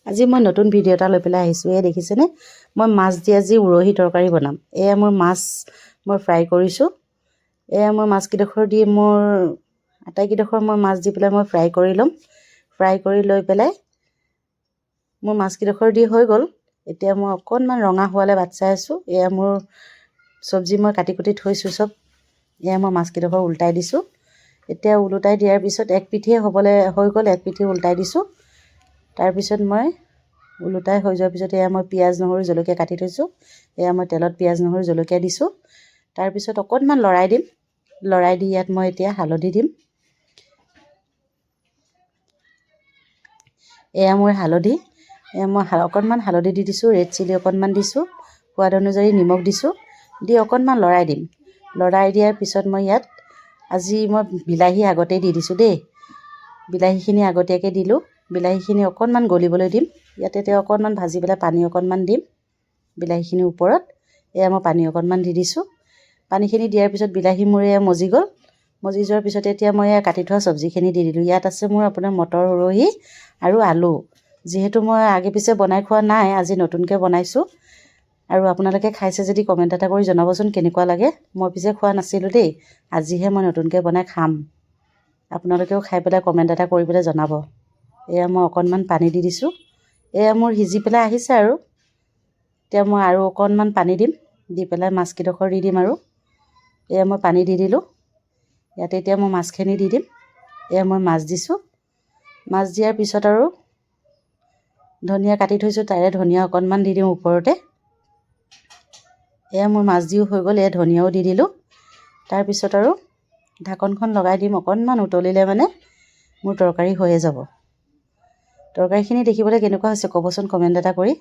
আজি মই নতুন ভিডিঅ' এটা লৈ পেলাই আহিছোঁ। এয়া দেখিছেনে, মই মাছ দি আজি উৰহি তৰকাৰী বনাম। এয়া মোৰ মাছ মই ফ্ৰাই কৰিছোঁ। এয়া মই মাছকেইডোখৰ দি আটাইকেইডোখৰ মই মাছ দি পেলাই মই ফ্ৰাই কৰি ল'ম। ফ্ৰাই কৰি লৈ পেলাই মোৰ মাছকেইডোখৰ দি হৈ গ'ল। এতিয়া মই অকণমান ৰঙা হোৱালৈ বাট চাই আছোঁ। এয়া মোৰ চব্জি মই কাটি কুটি থৈছোঁ চব। এয়া মই মাছকেইডোখৰ উল্টাই দিছোঁ। এতিয়া ওলোটাই দিয়াৰ পিছত এক পিঠিয়ে হৈ গ'ল, এক পিঠি উল্টাই দিছোঁ। তাৰপিছত মই ওলোটাই হৈ যোৱাৰ পিছত এয়া মই পিঁয়াজ নহৰু জলকীয়া কাটি থৈছোঁ। এয়া মই তেলত পিঁয়াজ নহৰু জলকীয়া দিছোঁ। তাৰপিছত অকণমান লৰাই দিম। লৰাই দি ইয়াত মই এতিয়া হালধি দিম। এয়া মোৰ হালধি। এয়া মই অকণমান হালধি দি দিছোঁ। ৰেড চিলি অকণমান দিছোঁ। সোৱাদ অনুযায়ী নিমখ দিছোঁ। দি অকণমান লৰাই দিম। লৰাই দিয়াৰ পিছত মই ইয়াত আজি মই বিলাহী আগতেই দি দিছোঁ দেই। বিলাহীখিনি আগতীয়াকৈ দিলোঁ। বিলাহীখিনি অকণমান গলিবলৈ দিম। ইয়াতে এতিয়া অকণমান ভাজি পেলাই পানী অকণমান দিম বিলাহীখিনিৰ ওপৰত। এয়া মই পানী অকণমান দি দিছোঁ। পানীখিনি দিয়াৰ পিছত বিলাহী মোৰ এয়া মজি গ'ল। মজি যোৱাৰ পিছত এতিয়া মই এয়া কাটি থোৱা চব্জিখিনি দি দিলোঁ। ইয়াত আছে মোৰ আপোনাৰ মটৰ উৰহি আৰু আলু। যিহেতু মই আগে পিছে বনাই খোৱা নাই, আজি নতুনকৈ বনাইছোঁ। আৰু আপোনালোকে খাইছে যদি কমেণ্ট এটা কৰি জনাবচোন কেনেকুৱা লাগে। মই পিছে খোৱা নাছিলোঁ দেই, আজিহে মই নতুনকৈ বনাই খাম। আপোনালোকেও খাই পেলাই কমেণ্ট এটা কৰি পেলাই জনাব। এয়া মই অকণমান পানী দি দিছোঁ। এয়া মোৰ সিজি পেলাই আহিছে আৰু। এতিয়া মই আৰু অকণমান পানী দিম। দি পেলাই মাছকেইডোখৰ দি দিম আৰু। এয়া মই পানী দি দিলোঁ। ইয়াতে এতিয়া মই মাছখিনি দি দিম। এয়া মই মাছ দিছোঁ। মাছ দিয়াৰ পিছত আৰু ধনিয়া কাটি থৈছোঁ, তাৰে ধনিয়া অকণমান দি দিওঁ ওপৰতে। এয়া মোৰ মাছ দিও হৈ গ'ল। এয়া ধনিয়াও দি দিলোঁ। তাৰপিছত আৰু ঢাকনখন লগাই দিম। অকণমান উতলিলে মানে মোৰ তৰকাৰী হৈয়ে যাব। তৰকাৰীখিনি দেখিবলৈ কেনেকুৱা হৈছে ক'বচোন কমেণ্ট এটা কৰি।